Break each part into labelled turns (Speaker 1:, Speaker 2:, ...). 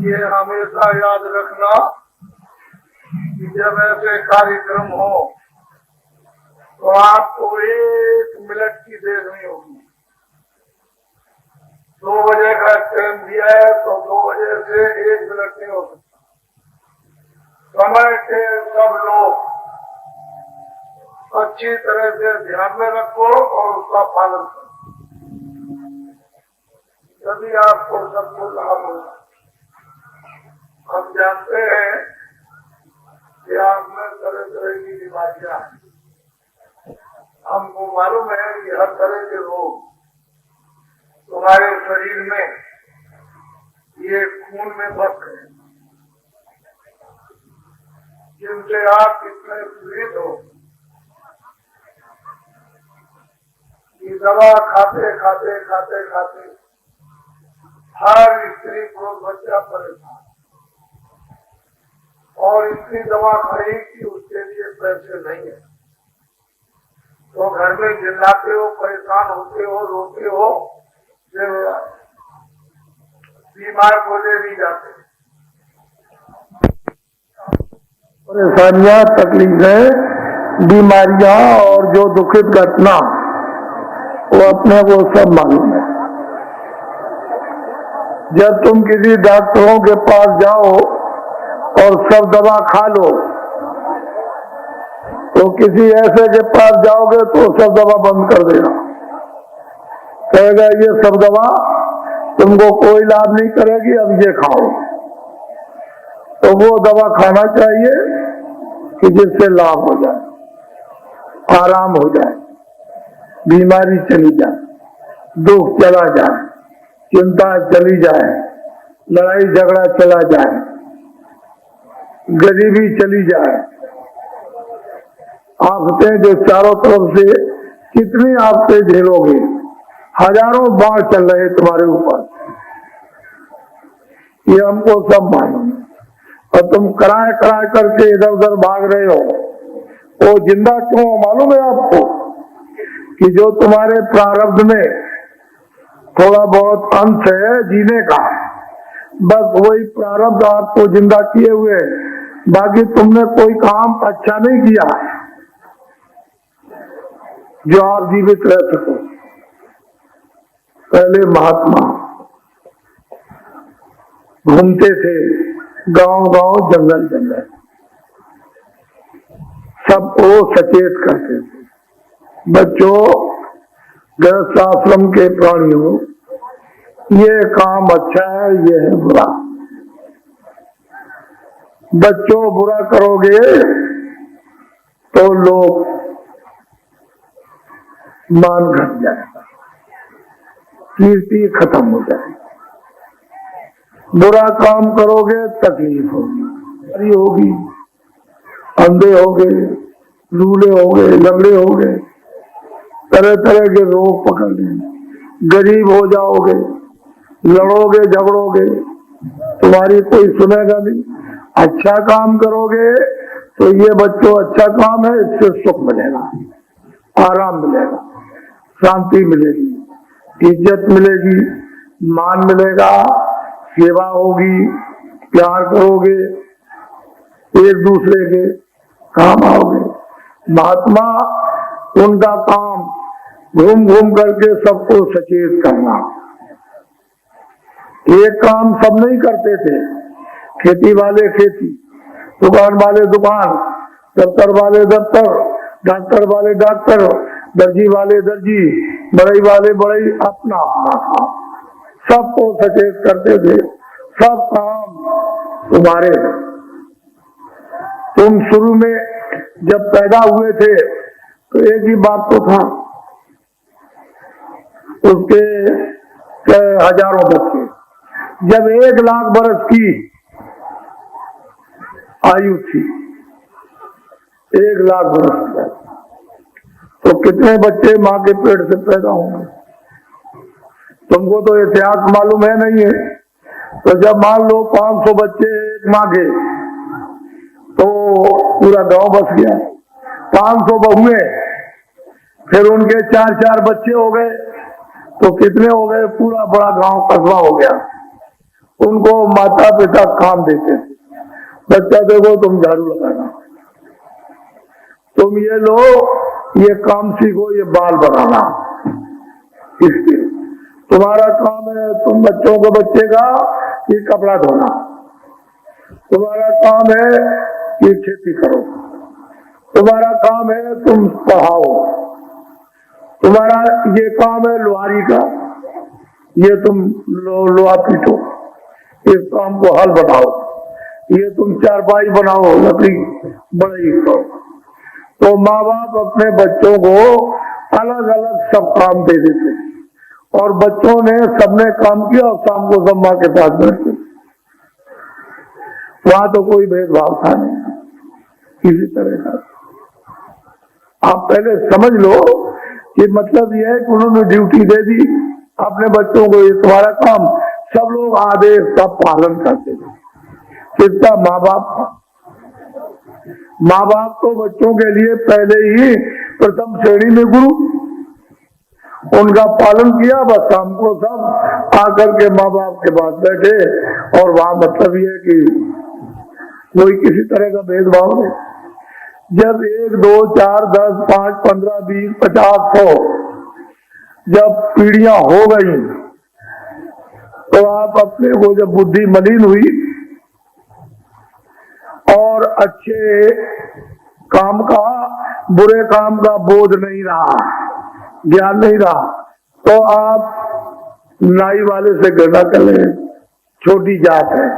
Speaker 1: ये हमेशा याद रखना कि जब ऐसे कार्यक्रम हो तो आपको 1 मिनट की देर नहीं होगी। 2 बजे का टाइम दिया है तो 2 बजे से 1 मिनट नहीं हो सकता। समय के सब लोग अच्छी तरह से ध्यान में रखो और उसका पालन करो, तभी आपको सबको लाभ होगा। हम जानते हैं कि आप में तरह तरह की बीमारियां हैं। हमको मालूम है कि हर तरह के रोग तुम्हारे शरीर में ये खून में बस गए, जिनसे आप इतने पीड़ित हो कि दवा खाते खाते खाते खाते हर स्त्री को बच्चा परेशान, और इतनी दवा खाई कि उसके लिए पैसे नहीं है, तो घर में चिल्लाते हो, परेशान होते हो, रोते हो, फिर बीमार को ले भी जाते। परेशानियां, तकलीफें, बीमारियां और जो दुखित घटना वो अपने को सब मालूम है। जब तुम किसी डॉक्टरों के पास जाओ और सब दवा खा लो, तो किसी ऐसे के पास जाओगे तो सब दवा बंद कर देगा, कहेगा ये सब दवा तुमको कोई लाभ नहीं करेगी, अब ये खाओ। तो वो दवा खाना चाहिए कि जिससे लाभ हो जाए, आराम हो जाए, बीमारी चली जाए, दुख चला जाए, चिंता चली जाए, लड़ाई झगड़ा चला जाए, गरीबी चली जाए। आफतें जो चारों तरफ से कितनी आफतें झेलोगे, हजारों बाढ़ चल रहे तुम्हारे ऊपर, ये हमको सब मालूम है। और तुम कराए कराए करके इधर उधर भाग रहे हो, वो जिंदा क्यों मालूम है आपको कि जो तुम्हारे प्रारब्ध में थोड़ा बहुत अंश है जीने का, बस वही प्रारब्ध आपको जिंदा किए हुए, बाकी तुमने कोई काम अच्छा नहीं किया जो आप जीवित रह सको। पहले महात्मा घूमते थे गांव गांव, जंगल जंगल, सबको सचेत करते थे। बच्चों, गृहस्थ आश्रम के प्राणियों, ये काम अच्छा है, ये है बुरा। बच्चों, बुरा करोगे तो लोग मान घट जाएगा, कीर्ति खत्म हो जाएगी। बुरा काम करोगे तकलीफ होगी, होगी, अंधे होगे, लूले होगे, लंगड़े होगे, तरह तरह के रोग पकड़ लेंगे, गरीब हो जाओगे, लड़ोगे झगड़ोगे, तुम्हारी कोई सुनेगा नहीं। अच्छा काम करोगे तो ये बच्चों अच्छा काम है, इससे सुख मिलेगा, आराम मिलेगा, शांति मिलेगी, इज्जत मिलेगी, मान मिलेगा, सेवा होगी, प्यार करोगे, एक दूसरे के काम आओगे। महात्मा, उनका काम घूम घूम करके सबको सचेत करना। एक काम सब नहीं करते थे, खेती वाले खेती, दुकान वाले दुकान, दफ्तर वाले दफ्तर, डॉक्टर वाले डॉक्टर, दर्जी वाले दर्जी, बढ़ई वाले बढ़ई, अपना अपना काम, सबको सचेत करते थे। सब काम तुम्हारे। तुम शुरू में जब पैदा हुए थे तो एक ही बात तो था, उसके हजारों बच्चे। जब 1 लाख बरस की आयु थी, 1 लाख बरस, तो कितने बच्चे माँ के पेट से पैदा होंगे? तुमको तो इतिहास मालूम है नहीं है। तो जब मान लो 500 बच्चे एक माँ के, तो पूरा गांव बस गया। 500 बहुएं, फिर उनके 4-4 बच्चे हो गए, तो कितने हो गए? पूरा बड़ा गांव कस्बा हो गया। उनको माता पिता काम देते थे, बच्चा देखो तुम झाड़ू लगाना, तुम ये लो, ये काम सीखो, ये बाल बनाना, इसलिए तुम्हारा काम है, तुम बच्चों को बच्चे का ये कपड़ा धोना, तुम्हारा काम है ये खेती करो, तुम्हारा काम है तुम पढ़ाओ, तुम्हारा ये काम है लोहारी का, ये तुम लोहा पीटो, इस काम को हल बनाओ, ये तुम चारपाई बनाओ, लकड़ी बड़ी करो। तो माँ बाप अपने बच्चों को अलग अलग सब काम दे देते और बच्चों ने सबने काम किया और शाम को सब माँ के साथ बैठते। वहां तो कोई भेदभाव था नहीं किसी तरह का। आप पहले समझ लो कि मतलब यह है कि उन्होंने ड्यूटी दे दी अपने बच्चों को, ये तुम्हारा काम, सब लोग आदेश का पालन करते थे। किसका? माँ बाप का। माँ बाप तो बच्चों के लिए पहले ही प्रथम श्रेणी में गुरु, उनका पालन किया, बस शाम को सब आकर के माँ बाप के पास बैठे और वहां मतलब ये है कि कोई किसी तरह का भेदभाव नहीं। जब 1, 2, 4, 10, 5, 15, 20, 50, 100 जब पीढ़ियां हो गई तो आप अपने को जब बुद्धि मलिन हुई और अच्छे काम का बुरे काम का बोध नहीं रहा, ज्ञान नहीं रहा, तो आप नाई वाले से घृणा कर ले, छोटी जात है,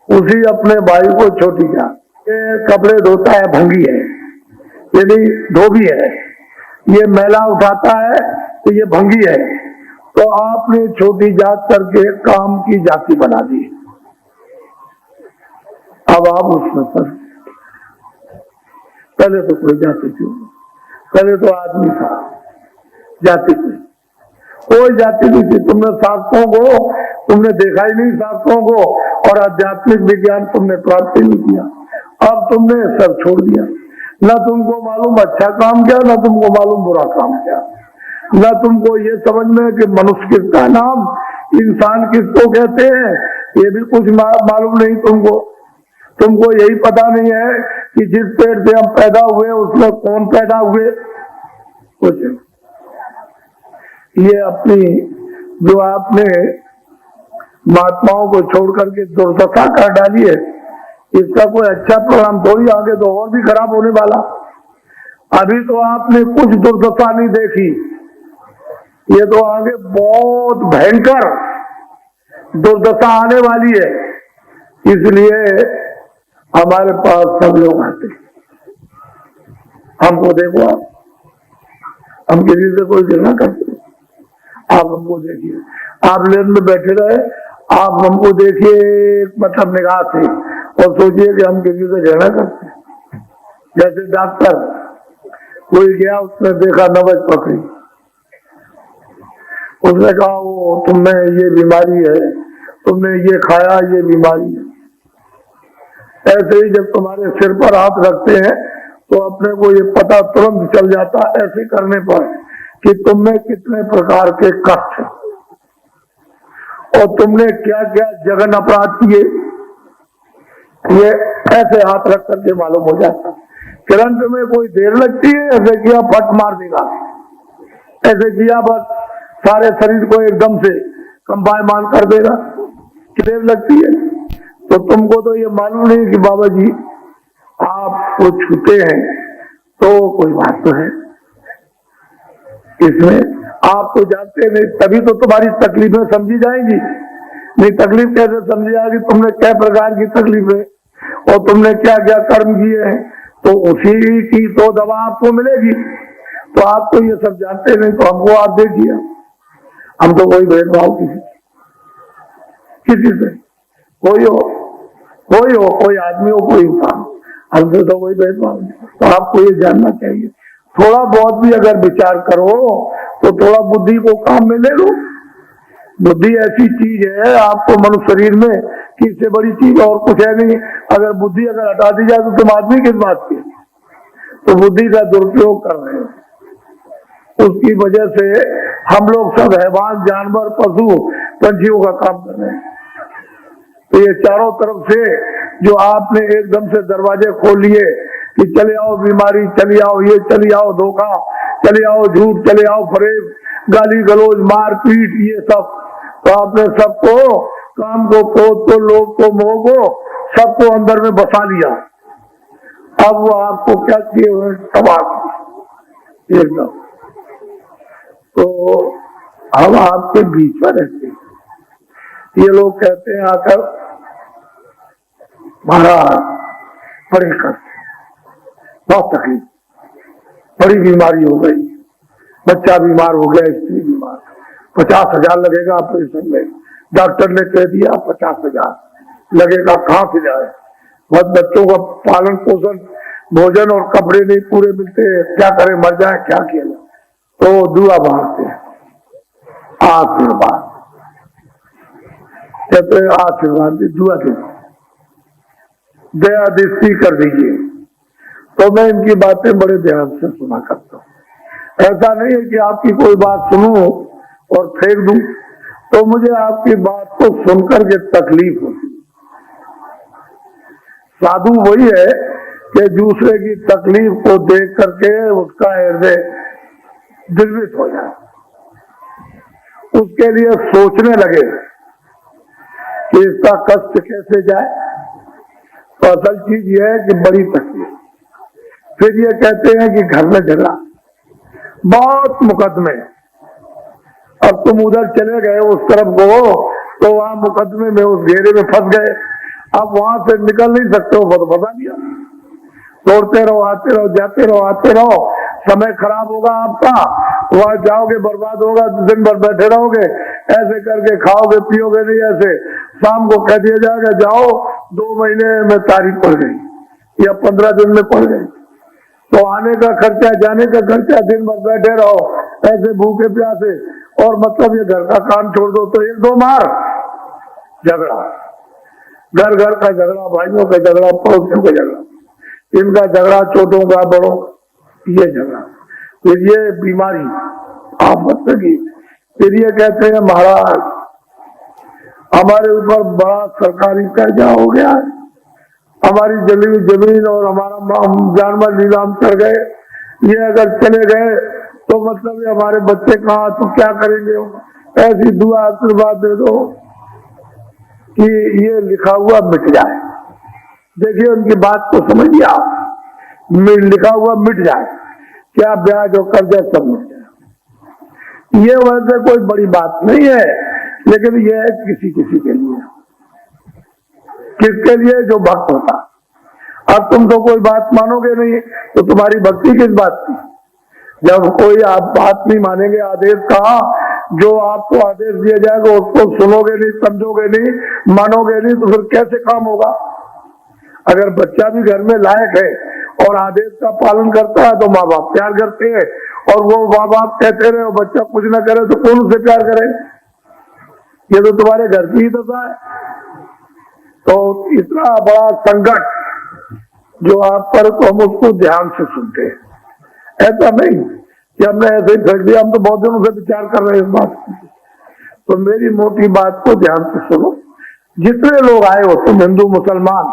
Speaker 1: उसी अपने भाई को छोटी जात, ये कपड़े धोता है भंगी है, यानी धोबी है, ये मैला उठाता है तो ये भंगी है, तो आपने छोटी जात करके काम की जाति बना दी। अब आप उसमें पर पहले तो कोई जाति थी, पहले तो आदमी था, जाति थी, कोई जाति नहीं थी। तुमने शास्त्रों को तुमने देखा ही नहीं, शास्त्रों को, और आध्यात्मिक विज्ञान तुमने प्राप्त ही नहीं किया। अब तुमने सब छोड़ दिया, न तुमको मालूम अच्छा काम क्या, न तुमको मालूम बुरा काम क्या, न तुमको ये समझ में कि मनुष्य किसका नाम, इंसान किसको कहते हैं, ये भी कुछ मालूम नहीं तुमको। तुमको यही पता नहीं है कि जिस पेड़ से हम पैदा हुए उसमें कौन पैदा हुए, कुछ ये अपनी जो आपने महात्माओं को छोड़ करके दुर्दशा कर डाली है, इसका कोई अच्छा परिणाम थोड़ी, आगे तो और भी खराब होने वाला। अभी तो आपने कुछ दुर्दशा नहीं देखी, ये तो आगे बहुत भयंकर दुर्दशा आने वाली है। इसलिए हमारे पास सब लोग आते, हमको देखो, हम किसी से कोई गिरना करते, आप हमको देखिए, आप लेन में बैठे रहे, आप हमको देखिए मतलब निगाह से और सोचिए कि हम किसी से घृणा करते। जैसे डॉक्टर कोई गया, उसने देखा नब्ज पकड़ी, उसने कहा वो तुम्हें ये बीमारी है, तुमने ये खाया, ये बीमारी है। ऐसे ही जब तुम्हारे सिर पर हाथ रखते हैं तो अपने को ये पता तुरंत चल जाता ऐसे करने पर कि तुमने कितने प्रकार के कष्ट और तुमने क्या क्या जघन्य अपराध किए, ये ऐसे हाथ रख करके मालूम हो जाता। तुरंत में कोई देर लगती है, ऐसे किया फट मार देगा, ऐसे किया बस सारे शरीर को एकदम से कंपायमान कर देगा, देर लगती है। तो तुमको तो ये मालूम नहीं कि बाबा जी आपको छूते हैं तो कोई बात तो है इसमें, आप तो जानते नहीं, तभी तो तुम्हारी तकलीफें समझी जाएंगी। नहीं तकलीफ कैसे समझी जाएगी, तुमने क्या प्रकार की तकलीफें और तुमने क्या क्या कर्म किए हैं, तो उसी की तो दवा आपको मिलेगी। तो आप तो ये सब जानते नहीं, तो हमको आप देखिए, हम तो कोई भेदभाव किसी से, कोई हो कोई आदमी हो, कोई इंसान, हमसे तो कोई भेदभाव नहीं। तो आपको ये जानना चाहिए, थोड़ा बहुत भी अगर विचार करो तो थोड़ा बुद्धि को काम में ले लो। बुद्धि ऐसी चीज है आपको मनुष्य शरीर में कि इससे बड़ी चीज और कुछ है नहीं। अगर बुद्धि अगर हटा दी जाए तो तुम आदमी किस बात की, तो बुद्धि का दुरुपयोग कर रहे हैं। उसकी वजह से हम लोग सब हैवान, जानवर, पशु, पंछियों का काम कर रहे हैं। तो ये चारों तरफ से जो आपने एकदम से दरवाजे खोल लिए कि चले आओ बीमारी, चले आओ ये, चले आओ धोखा, चले आओ झूठ, चले आओ फरेब, गाली गलौज, मारपीट, ये सब, तो आपने सबको, काम को, क्रोध को, लोभ को, मोह को, सबको अंदर में बसा लिया। अब वो आपको क्या किए हुए तबाह एकदम। तो हम आपके बीच में रहते हैं। ये लोग कहते हैं आकर महाराज बड़े कष्ट, बहुत तकलीफ, बड़ी बीमारी हो गई, बच्चा बीमार हो गया, स्त्री बीमार, 50,000 लगेगा ऑपरेशन में, डॉक्टर ने कह दिया 50,000 लगेगा, कहाँ से जाए, बस बच्चों का पालन पोषण, भोजन और कपड़े नहीं पूरे मिलते, क्या करें, मर जाए, क्या किया जाए, तो दुआ मांगते हैं, आशीर्वाद कहते हैं, आशीर्वाद दी, दुआ दे, दया दृष्टि कर दीजिए। तो मैं इनकी बातें बड़े ध्यान से सुना करता हूँ। ऐसा नहीं है कि आपकी कोई बात सुनूं और फेंक दूं, तो मुझे आपकी बात को सुनकर के तकलीफ होती। साधु वही है कि दूसरे की तकलीफ को देख करके उसका हृदय द्रवित हो जाए, उसके लिए सोचने लगे कि इसका कष्ट कैसे जाए। तो असल चीज यह है कि बड़ी तकलीफ। फिर ये कहते हैं कि घर में झगड़ा, बहुत मुकदमे, अब तुम उधर चले गए उस तरफ को, तो वहां मुकदमे में उस घेरे में फंस गए, अब वहां से निकल नहीं सकते हो, बहुत बता दिया, दौड़ते रहो, आते रहो, जाते रहो, आते रहो, समय खराब होगा आपका, वहां जाओगे बर्बाद होगा, दिन भर बैठे रहोगे, ऐसे करके खाओगे पियोगे नहीं, ऐसे शाम को कह दिया जाएगा जाओ, 2 महीने में तारीख पड़ गई या 15 दिन में पड़ गई, तो आने का खर्चा, जाने का खर्चा, दिन भर बैठे रहो ऐसे भूखे प्यासे, और मतलब ये घर का काम छोड़ दो तो 1-2 मार झगड़ा, घर घर का झगड़ा, भाइयों का झगड़ा, पड़ोसियों का झगड़ा, इनका झगड़ा, छोटों का बड़ों, ये झगड़ा, फिर ये बीमारी आप बताइए। फिर ये कहते हैं महाराज हमारे ऊपर बड़ा सरकारी कर्जा हो गया है, हमारी जली हुई जमीन और हमारा जानवर नीलाम कर गए, ये अगर चले गए तो मतलब ये हमारे बच्चे कहाँ, तो क्या करेंगे, ऐसी दुआ आशीर्वाद दे दो कि ये लिखा हुआ मिट जाए। देखिए उनकी बात को समझिए आप, लिखा हुआ मिट जाए, क्या ब्याज और कर्जा सब मिट जाए। ये वैसे कोई बड़ी बात नहीं है, लेकिन ये है किसी किसी के लिए, किसके लिए, जो भक्त होता। अब तुम तो कोई बात मानोगे नहीं, तो तुम्हारी भक्ति किस बात की। जब कोई आप बात नहीं मानेंगे, आदेश का, जो आपको आदेश दिया जाएगा उसको सुनोगे नहीं, समझोगे नहीं, मानोगे नहीं, तो फिर कैसे काम होगा। अगर बच्चा भी घर में लायक है और आदेश का पालन करता है तो माँ बाप प्यार करते हैं, और वो माँ बाप कहते रहे और बच्चा कुछ ना करे तो कौन उसे प्यार करे। ये तो तुम्हारे घर की ही दशा है। तो इतना बड़ा संकट जो आप पर, तो हम उसको ध्यान से सुनते हैं, ऐसा नहीं कि हमने ऐसे ही फेंक दिया, हम तो बहुत दिनों से विचार कर रहे हैं इस बात को। तो मेरी मोटी बात को ध्यान से सुनो। जितने लोग आए हो, तुम हिंदू मुसलमान,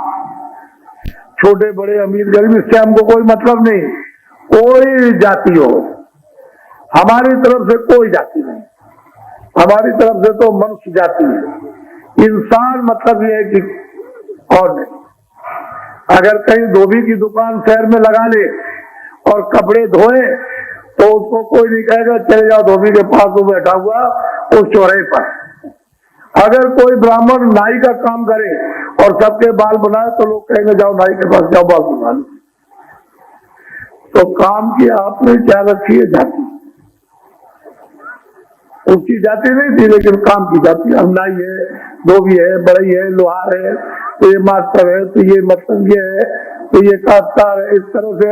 Speaker 1: छोटे बड़े अमीर गरीब, इससे हमको कोई मतलब नहीं, कोई जाति हो, हमारी तरफ से कोई जाति नहीं, हमारी तरफ से तो मनुष्य जाति है, इंसान मतलब ये है कि, और नहीं। अगर कहीं धोबी की दुकान शहर में लगा ले और कपड़े धोए तो उसको कोई नहीं कहेगा चले जाओ धोबी के पास, वो बैठा हुआ उस चौराहे पर। अगर कोई ब्राह्मण नाई का काम करे और सबके बाल बनाए तो लोग कहेंगे जाओ नाई के पास जाओ बाल बना लो। तो काम की आपने क्या रखी है जाति, उसकी जाति नहीं थी लेकिन काम की जाति। अब नाई है, धोबी है, बढ़ई है, लोहार है, तो ये मास्टर है, तो ये मतलब ये है, तो ये काश्तकार है, इस तरह से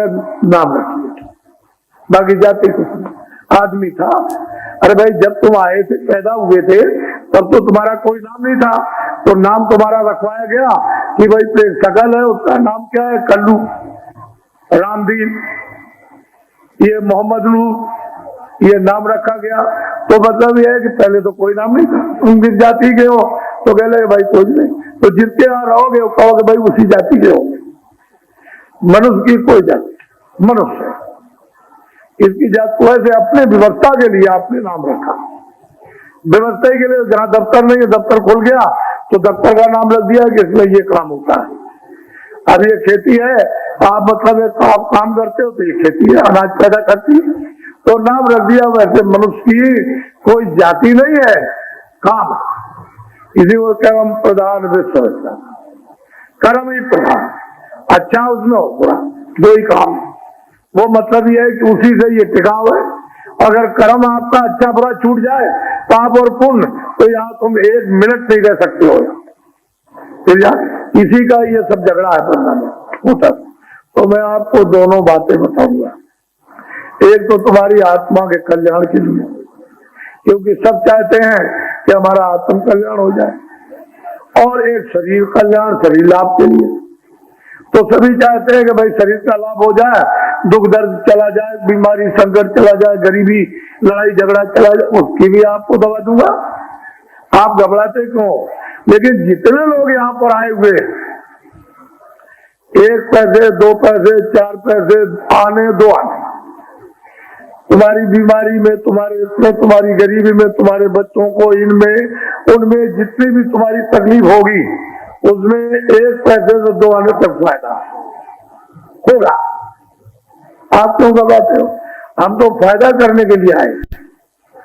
Speaker 1: नाम रखिए। बाकी जाति कुछ नहीं। आदमी था, अरे भाई जब तुम आए थे, पैदा हुए थे, तब तो तुम्हारा कोई नाम नहीं था, तो नाम तुम्हारा रखवाया गया कि भाई सकल है, उसका नाम क्या है, कल्लू, रामदीन, ये मोहम्मद नूर, ये नाम रखा गया। तो मतलब ये है कि पहले तो कोई नाम नहीं था, तुम किस जाति के हो, तो कह लगे भाई कोई नहीं, तो जिसके यहाँ रहोगे वो कहोगे भाई उसी जाति के होंगे। मनुष्य की कोई जाति मनुष्य, इसकी जात को ऐसे अपने व्यवस्था के लिए आपने नाम रखा। व्यवस्था के लिए जहाँ दफ्तर नहीं है, दफ्तर खुल गया तो दफ्तर का नाम रख दिया कि इसमें ये काम होता है। अब ये खेती है, आप मतलब आप काम करते हो तो ये खेती है, अनाज पैदा करती है, तो नाम रख दिया। वैसे मनुष्य की कोई जाति नहीं है, काम। इसी को कर्म प्रधान विश्व, कर्म ही प्रधान, अच्छा उसमें हो पूरा, दो ही काम। वो मतलब ये है कि उसी से ये टिकाव है। अगर कर्म आपका अच्छा बुरा छूट जाए, पाप और पुण्य, तो यहाँ तुम एक मिनट नहीं रह सकते हो। इसी का ये सब झगड़ा है बंदा में होता। तो मैं आपको दोनों बातें बताऊंगा। एक तो तुम्हारी आत्मा के कल्याण के लिए, क्योंकि सब चाहते हैं कि हमारा आत्म कल्याण हो जाए, और एक शरीर कल्याण, शरीर लाभ के लिए। तो सभी चाहते हैं कि भाई शरीर का लाभ हो जाए, दुख दर्द चला जाए, बीमारी संकट चला जाए, गरीबी लड़ाई झगड़ा चला जाए, उसकी भी आपको दवा दूंगा। आप घबराते क्यों? लेकिन जितने लोग यहाँ पर आए हुए, 1 पैसे 2 पैसे 4 पैसे आने दो आने, तुम्हारी बीमारी में, तुम्हारे इसमें, तुम्हारी गरीबी में, तुम्हारे बच्चों को इनमें उनमें जितनी भी तुम्हारी तकलीफ होगी, उसमें 1 पैसे से 2 आने तक फायदा होगा। आप क्यों घबराते हो? हम तो फायदा करने के लिए आए,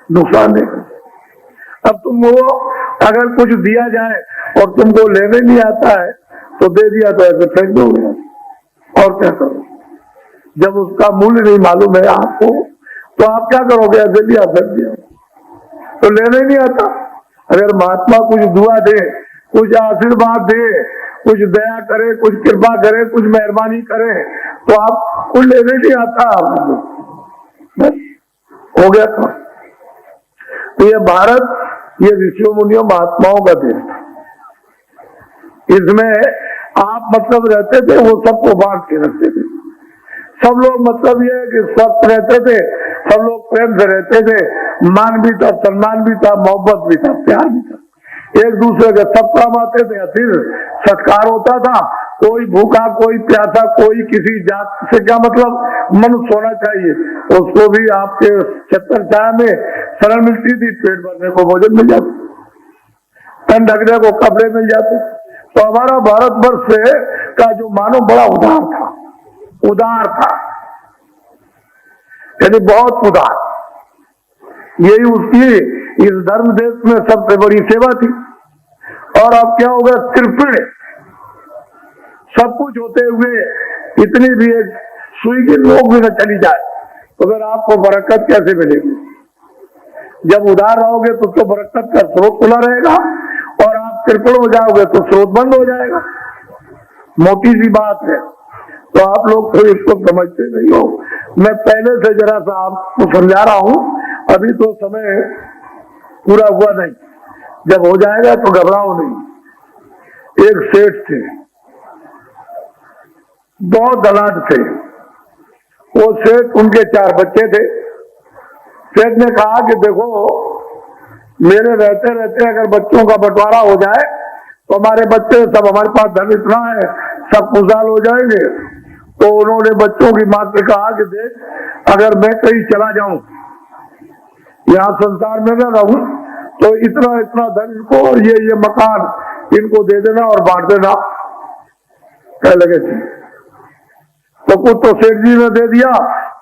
Speaker 1: नुकसान नहीं करते। अब तुम वो अगर कुछ दिया जाए और तुमको लेने नहीं आता है तो दे दिया तो ऐसे फेंक दोगे, और क्या करो? जब उसका मूल्य नहीं मालूम है आपको तो आप क्या करोगे? ऐसे दिया फेंक दिया, तो लेने नहीं आता। अगर महात्मा कुछ दुआ दे, कुछ आशीर्वाद दे, कुछ दया करे, कुछ कृपा करे, कुछ मेहरबानी करे, तो आपको लेने नहीं आता, बस हो गया। तो ये भारत, ये ऋषियों मुनियों महात्माओं का देश, इसमें आप मतलब रहते थे, वो सबको बांट के रखते थे। सब लोग मतलब ये है कि स्वस्थ रहते थे, सब लोग प्रेम से रहते थे, मान भी था, सम्मान भी था, मोहब्बत भी था, प्यार भी था, एक दूसरे के सब काम आते थे, फिर सत्कार होता था। कोई भूखा, कोई प्यासा, कोई किसी जात से क्या मतलब मनुष्य होना चाहिए, उसको भी आपके छत्र छाया में शरण मिलती थी, पेट भरने को भोजन मिल जाता, तन ढकने को कपड़े मिल जाते। तो हमारा भारतवर्ष का जो मानव बड़ा उदार था, उदार था, यानी बहुत उदार। यही उसकी इस धर्म देश में सबसे बड़ी सेवा थी। और अब क्या होगा? कृपण सब कुछ होते हुए इतनी भी एक सुई की नोक भी न चली जाए तो फिर आपको बरकत कैसे मिलेगी? जब उदार रहोगे तो बरकत का स्रोत खुला रहेगा, और आप कृपण हो जाओगे तो स्रोत बंद हो जाएगा। मोटी सी बात है, तो आप लोग तो इसको समझते नहीं हो। मैं पहले से जरा सा आपको समझा रहा हूं, अभी तो समय पूरा हुआ नहीं, जब हो जाएगा तो घबराओ नहीं। एक सेठ थे, 2 दलाल थे। वो सेठ, उनके 4 बच्चे थे। सेठ ने कहा कि देखो, मेरे रहते रहते अगर बच्चों का बंटवारा हो जाए तो हमारे बच्चे सब, हमारे पास धन इतना है, सब खुशहाल हो जाएंगे। तो उन्होंने बच्चों की मां से कहा कि देख, अगर मैं कहीं चला जाऊं, यहाँ संसार में न रहूं, तो इतना इतना धन इनको, ये मकान इनको दे देना और बांट देना। कह लगे थे तो कुछ तो सेठ जी ने दे दिया,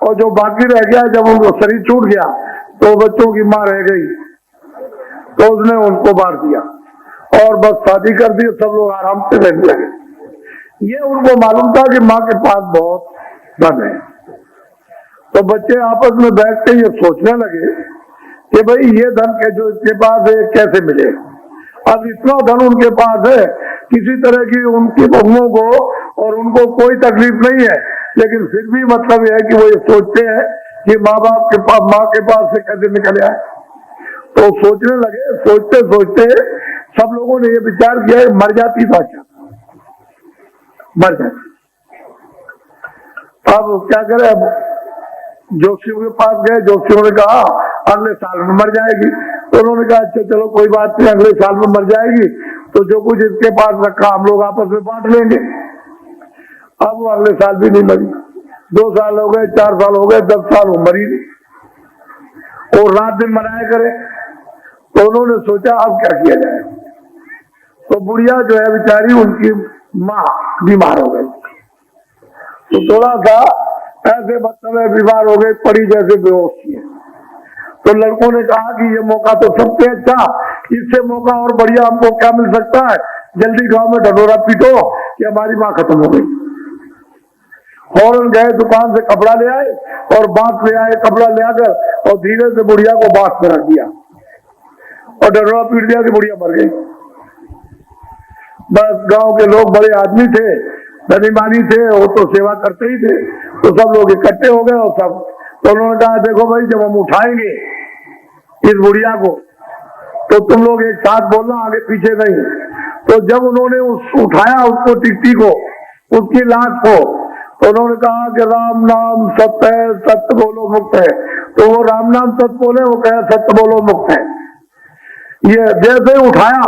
Speaker 1: और जो बाकी रह गया, जब उनको शरीर छूट गया तो बच्चों की मां रह गई, तो उसने उनको बांट दिया और बस शादी कर दी। सब लोग आराम से रहने लगे। ये उनको मालूम था कि माँ के पास बहुत धन है। तो बच्चे आपस में बैठ के ये सोचने लगे कि भाई ये धन के जो इसके पास है कैसे मिले। अब इतना धन उनके पास है, किसी तरह की उनकी बहुओं को और उनको कोई तकलीफ नहीं है, लेकिन फिर भी मतलब यह है कि वो ये सोचते हैं कि माँ बाप के पास, माँ के पास से कैसे निकल आए। तो सोचने लगे, सोचते सोचते सब लोगों ने ये विचार किया, मर जाती तो अच्छा, मर जाती। अब क्या करें? अब जोशियों के पास गए, जोशियों ने कहा अगले साल में मर जाएगी। तो उन्होंने कहा अच्छा चलो कोई बात नहीं, अगले साल में मर जाएगी, तो जो कुछ इसके पास रखा हम लोग आपस में बांट लेंगे। अब वो अगले साल भी नहीं मरी, 2 साल हो गए, 4 साल हो गए, 10 साल वो मरी नहीं और रात दिन मनाया करे। तो उन्होंने सोचा अब क्या किया जाए। तो बुढ़िया जो है बेचारी, उनकी माँ बीमार हो गई, तो थोड़ा सा ऐसे मतलब बीमार हो गई, पड़ी जैसे बेहोश थी। तो लड़कों ने कहा कि ये मौका तो सबसे अच्छा, इससे मौका और बढ़िया हमको क्या मिल सकता है, जल्दी गांव में ढडोरा पीटो कि हमारी माँ खत्म हो गई। फौरन गए दुकान से कपड़ा ले आए और बांस ले आए, कपड़ा ले आकर और धीरे से बुढ़िया को बांस में रख दिया और ढडोरा पीट दिया कि बुढ़िया मर गई। बस गांव के लोग बड़े आदमी थे, धनीमानी थे, वो तो सेवा करते ही थे, तो सब लोग इकट्ठे हो गए और सब, तो उन्होंने कहा देखो भाई, जब हम उठाएंगे इस बुढ़िया को तो तुम लोग एक साथ बोलना, आगे पीछे नहीं। तो जब उन्होंने उठाया उसको, टिकटी को, उसकी लाश को, तो उन्होंने कहा कि राम नाम सत्य है, सत्य बोलो मुक्त है। तो वो राम नाम सत्य बोले, वो कहे सत्य बोलो मुक्त है। ये जैसे उठाया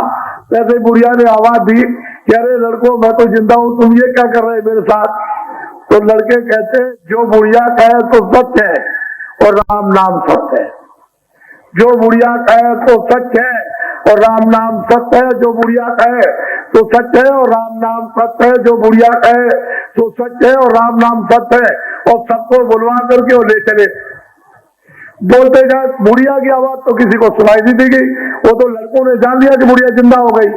Speaker 1: वैसे बुढ़िया ने आवाज दी कि अरे लड़कों, मैं तो जिंदा हूं, तुम ये क्या कर रहे मेरे साथ। तो लड़के कहते जो बुढ़िया कहे तो सत्य है और राम नाम सत्य है, जो बुढ़िया कहे तो सत्य है और राम नाम सत्य है, जो बुढ़िया कहे तो सत्य है और राम नाम सत्य है, जो बुढ़िया कहे तो सत्य है और राम नाम सत्य है। और सबको बुलवा करके वो ले चले। बोलते जाए, बुढ़िया की आवाज तो किसी को सुनाई नहीं दी गई, वो तो लड़कों ने जान लिया कि बुढ़िया जिंदा हो गई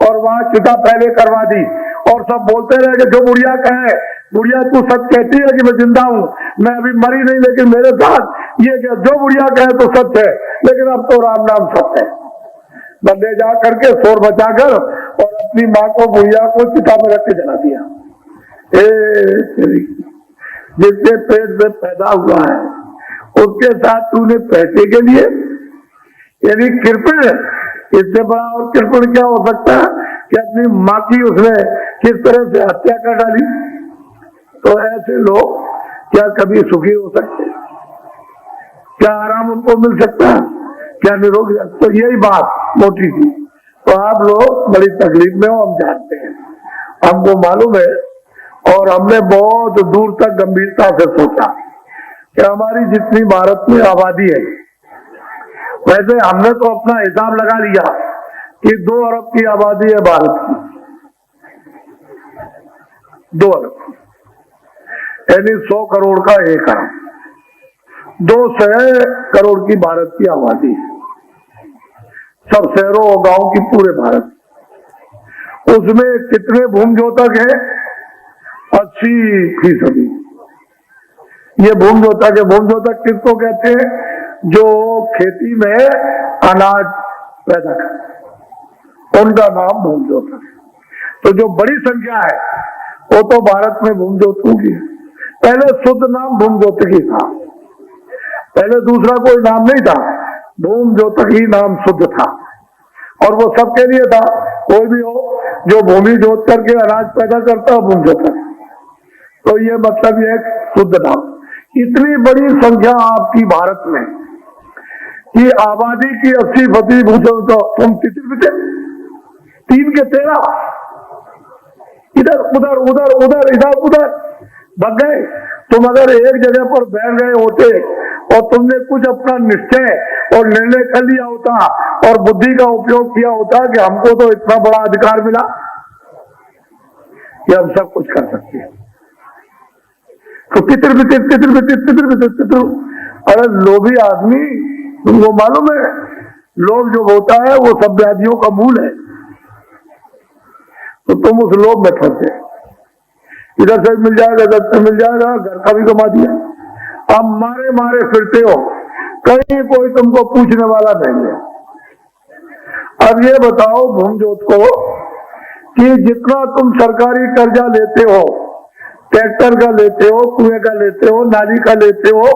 Speaker 1: और वहां चिता पहले करवा दी और सब बोलते रहे कि जो बुढ़िया कहे, बुढ़िया तू सच कहती है कि मैं जिंदा हूं, मैं अभी मरी नहीं, लेकिन मेरे साथ ये क्या, जो बुढ़िया कहे तो सच है, लेकिन अब तो राम नाम सत्य है। बंदे जा करके शोर बचाकर और अपनी माँ को, बुढ़िया को चिता में रख के जला दिया। जिसके पेट से पैदा हुआ है उसके साथ तूने पैसे के लिए, यानी कृपण, इससे बड़ा और कृपण क्या हो सकता है कि अपनी माँ की उसने किस तरह से हत्या कर डाली। तो ऐसे लोग क्या कभी सुखी हो सकते, क्या आराम उनको मिल सकता है, क्या निरोग। तो यही बात मोटी थी। तो आप लोग बड़ी तकलीफ में हो, हम जानते हैं, हमको मालूम है, और हमने बहुत दूर तक गंभीरता से सोचा कि हमारी जितनी भारत में आबादी है, वैसे हमने तो अपना हिसाब लगा लिया कि 2 अरब की आबादी है भारत की, 2 अरब, यानी 100 करोड़ का 1 अरब, 200 करोड़ की भारत की आबादी, सब शहरों और गांव की, पूरे भारत। उसमें कितने भूमि है? 80%। ये भूमि किसको कहते हैं? जो खेती में अनाज पैदा करते, उनका नाम भूमि। तो जो बड़ी संख्या है वो तो भारत में भूमि की है। पहले शुद्ध नाम भूमि था, पहले दूसरा कोई नाम नहीं था, भूमि ही नाम शुद्ध था और वो सबके लिए था। कोई भी हो जो भूमि जोत करके अनाज पैदा करता है, भूमि। तो ये मतलब ये शुद्ध नाम। इतनी बड़ी संख्या आपकी भारत में कि आबादी की 80% तो तुम तितर 3 के 13 इधर उधर उधर उधर इधर उधर भग गए। तुम अगर एक जगह पर बैठ गए होते और तुमने कुछ अपना निश्चय और निर्णय कर लिया होता और बुद्धि का उपयोग किया होता कि हमको तो इतना बड़ा अधिकार मिला कि हम सब कुछ कर सकते हैं, तो तितर। अरे लोभी आदमी, तुमको मालूम है लोभ जो होता है वो सब व्याधियों का मूल है। तो तुम उस लोभ में फंसे, इधर से मिल जाएगा, इधर से मिल जाएगा, घर का भी कमा दिया, अब मारे मारे फिरते हो, कहीं कोई तुमको पूछने वाला नहीं है। अब ये बताओ भूमजोत को कि जितना तुम सरकारी कर्जा लेते हो, ट्रैक्टर का लेते हो, कुएं का लेते हो, नाली का लेते हो,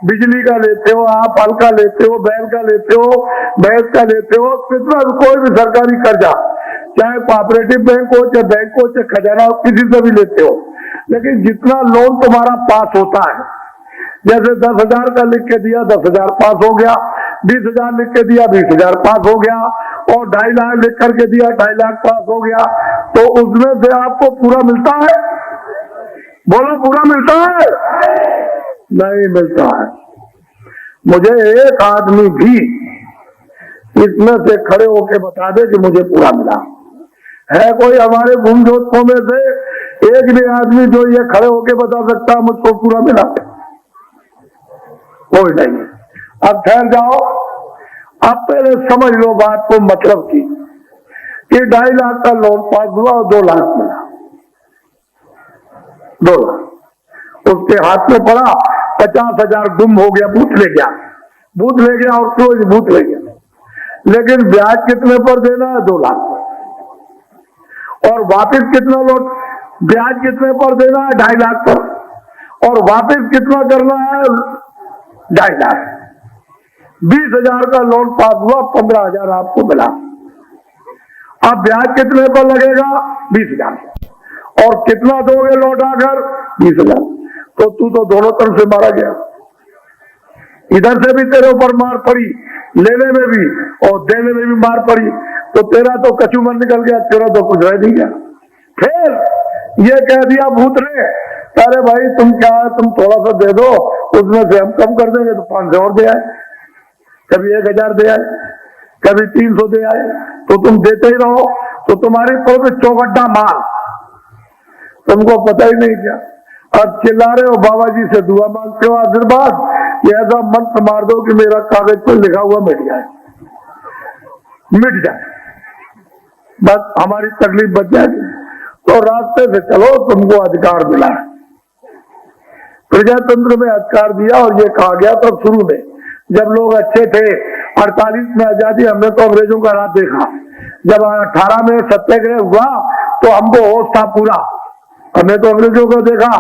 Speaker 1: बिजली का लेते हो, आप हल का लेते हो, बैल का लेते हो, भैंस का लेते हो, कितना कोई भी सरकारी कर्जा, चाहे कोऑपरेटिव बैंक हो, चाहे बैंक हो, चाहे खजाना हो, किसी से भी लेते हो, लेकिन जितना लोन तुम्हारा पास होता है, जैसे 10,000 का लिख के दिया 10,000 पास हो गया, 20,000 लिख के दिया 20,000 पास हो गया, और 2.5 लाख लिख करके दिया, 2.5 लाख पास हो गया, तो उसमें से आपको पूरा मिलता है? बोलो, पूरा मिलता है? नहीं मिलता है। मुझे एक आदमी भी इसमें से खड़े होके बता दे कि मुझे पूरा मिला है? कोई हमारे गुमजोतों में से एक भी आदमी जो ये खड़े होके बता सकता मुझको पूरा मिला? कोई नहीं। अब ठहर जाओ, अब पहले समझ लो बात को, मतलब की कि 2.5 लाख का लोन पास हुआ और 2 लाख मिला। 2 लाख उसके हाथ में पड़ा, 50,000 गुम हो गया, बूथ ले गया, बूथ ले गया और क्लोज बूथ ले गया। लेकिन ब्याज कितने पर देना है? 2 लाख। और वापस कितना लोन, ब्याज कितने पर देना है? 2.5 लाख पर। और वापस कितना करना है? 2.5 लाख। 20,000 का लोन पास हुआ, 15,000 आपको मिला। अब ब्याज कितने पर लगेगा? 20,000। और कितना दोगे लौटाकर? 20,000। तो तू तो दोनों तरफ से मारा गया, इधर से भी तेरे ऊपर मार पड़ी, लेने में भी और देने में भी मार पड़ी, तो तेरा तो कचूमर निकल गया, तेरा तो कुछ रह नहीं गया। फिर ये कह दिया भूत ने, अरे भाई तुम क्या, तुम थोड़ा सा दे दो, उसमें से हम कम कर देंगे। तो 500 और दे आए, कभी 1,000 दे आए, कभी 300 दे आए, तो तुम देते ही रहो। तो तुम्हारी तरफ में चौगड्डा माल, तुमको पता ही नहीं क्या। अब चिल्ला रहे हो, बाबा जी से दुआ मांगते हो आशीर्वाद, ये ऐसा मंत्र मार दो कि मेरा कागज पर लिखा हुआ मिट जाए, मिट जाए, बस हमारी तकलीफ बच जाएगी। तो रास्ते से चलो, तुमको अधिकार मिला है। प्रजातंत्र में अधिकार दिया और ये कहा गया तब शुरू में, जब लोग अच्छे थे। 48 में आजादी, हमने तो अंग्रेजों का राज देखा। जब 18 में सत्याग्रह हुआ तो हमको होश था पूरा, हमने तो अंग्रेजों को देखा।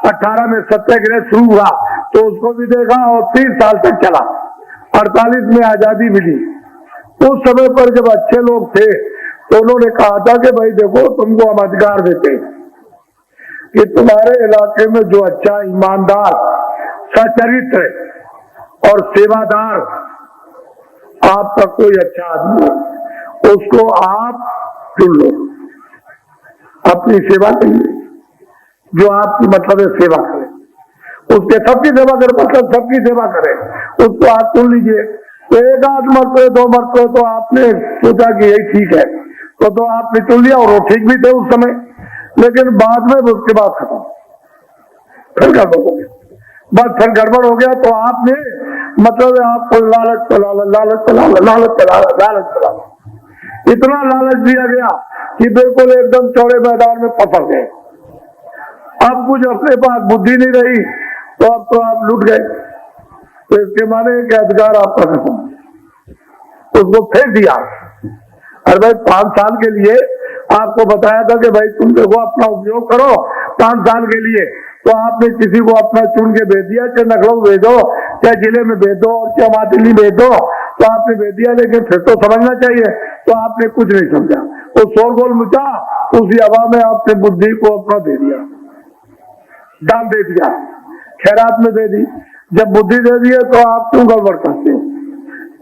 Speaker 1: 18 में सत्याग्रह शुरू हुआ तो उसको भी देखा और 30 साल तक चला। 48 में आजादी मिली। उस समय पर जब अच्छे लोग थे तो उन्होंने कहा था कि भाई देखो, तुमको हम अधिकार देते कि तुम्हारे इलाके में जो अच्छा, ईमानदार, सचरित्र और सेवादार आपका कोई अच्छा आदमी हो, उसको आप चुन लो अपनी सेवा के लिए, जो आपकी मतलब है सेवा करे, उसके सबकी सेवा करे, मतलब सबकी सेवा करे, उसको आप चुन लीजिए। तो एक आध मरते, 2 मरते तो आपने सोचा कि यही ठीक है, तो आपने चुन लिया और वो ठीक भी थे उस समय। लेकिन बाद में उसके बाद खत्म, फिर गड़बड़ हो गया, बस फिर गड़बड़ हो गया। तो आपने मतलब आपको लालच चला, लालच चला, लालच चला, लालच चला, इतना लालच दिया गया कि बिल्कुल एकदम चौड़े मैदान में फंस गए। अब कुछ अपने पास बुद्धि नहीं रही, तो अब तो आप लूट गए। तो इसके माने कि अधिकार आपका खत्म, उसको फेंक दिया। अरे भाई 5 साल के लिए आपको बताया था कि भाई तुम देखो अपना उपयोग करो 5 साल के लिए, तो आपने किसी को अपना चुन के भेज दिया, चाहे लखनऊ भेजो, चाहे जिले में भेज दो, और चाहे वहां दिल्ली भेज दो, तो आपने भेज दिया। लेकिन फिर तो समझना चाहिए, तो आपने कुछ नहीं समझा, वो शोरगोल मचा, उसी हवा में आपने बुद्धि को अपना दे दिया, दान दे दिया, खैरात में दे दी। जब बुद्धि दे दी है तो आप क्यों गड़बड़ करते हो?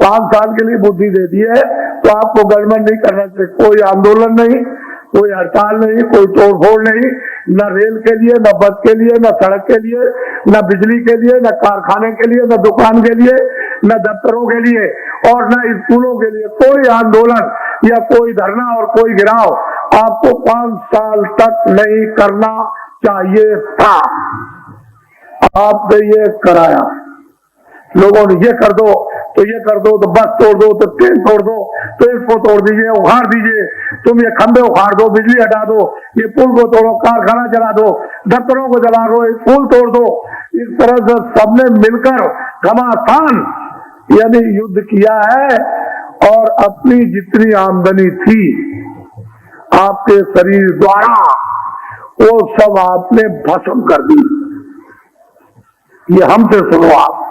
Speaker 1: 5 साल के लिए बुद्धि दे दी है तो आपको गड़बड़ नहीं करना चाहिए। कोई आंदोलन नहीं, कोई हड़ताल नहीं, कोई तोड़फोड़ नहीं, न रेल के लिए, न बस के लिए, न सड़क के लिए, न बिजली के लिए, न कारखाने के लिए, न दुकान के लिए, न दफ्तरों के लिए और न स्कूलों के लिए। कोई आंदोलन या कोई धरना और कोई गिराव आपको 5 साल तक नहीं करना चाहिए था। आपने ये कराया, लोगों ने ये कर दो तो ये कर दो, तो बस तोड़ दो, तो ट्रेन तोड़ दो, तो इसको तोड़ दीजिए, उखाड़ दीजिए, तुम ये खंभे उखाड़ दो, बिजली हटा दो, ये पुल को तोड़ो, कारखाना जला दो, दफ्तरों को जला दो, पुल तोड़ दो। इस तरह से सबने मिलकर घमासान यानी युद्ध किया है और अपनी जितनी आमदनी थी आपके शरीर द्वारा वो सब आपने भस्म कर दी। ये हमसे सुनो, आप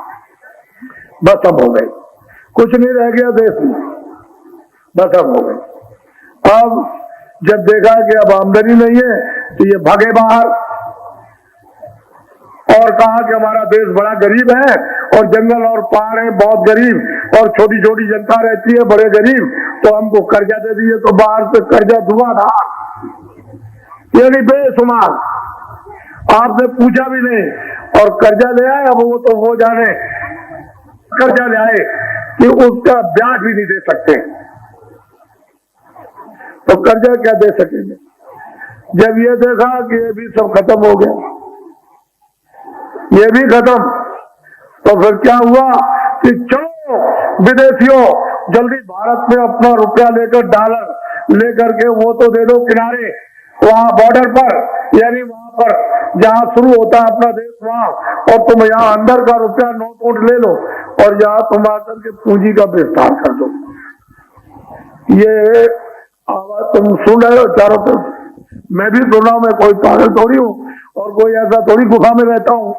Speaker 1: भस्म हो गए, कुछ नहीं रह गया देश में, भस्म हो गए। अब जब देखा कि अब आमदनी नहीं है तो ये भागे बाहर और कहा कि हमारा देश बड़ा गरीब है और जंगल और पहाड़ है बहुत गरीब और छोटी छोटी जनता रहती है बड़े गरीब तो हमको कर्जा दे दिए, तो बाहर से कर्जा धुआंधार, यानी बेशुमार, आपने पूछा भी नहीं और कर्जा ले आए। अब वो तो हो जाने कर्जा ले आए कि उसका ब्याज भी नहीं दे सकते, तो कर्जा क्या दे सकेंगे। जब ये देखा कि ये भी सब खत्म हो गया, ये भी खत्म, तो फिर क्या हुआ कि चलो विदेशियों जल्दी भारत में अपना रुपया लेकर, डॉलर लेकर के वो तो दे दो किनारे, वहां बॉर्डर पर, यानी वहां पर जहां शुरू होता है अपना देश वहां, और तुम यहाँ अंदर का रुपया नोट वोट ले लो और यहाँ तुम आकर के पूंजी का विस्तार कर दो। ये आवाज तुम सुन रहे हो चारों तरफ, मैं भी सुन रहा हूं, मैं कोई पागल थोड़ी हूँ और कोई ऐसा थोड़ी गुफा में रहता हूँ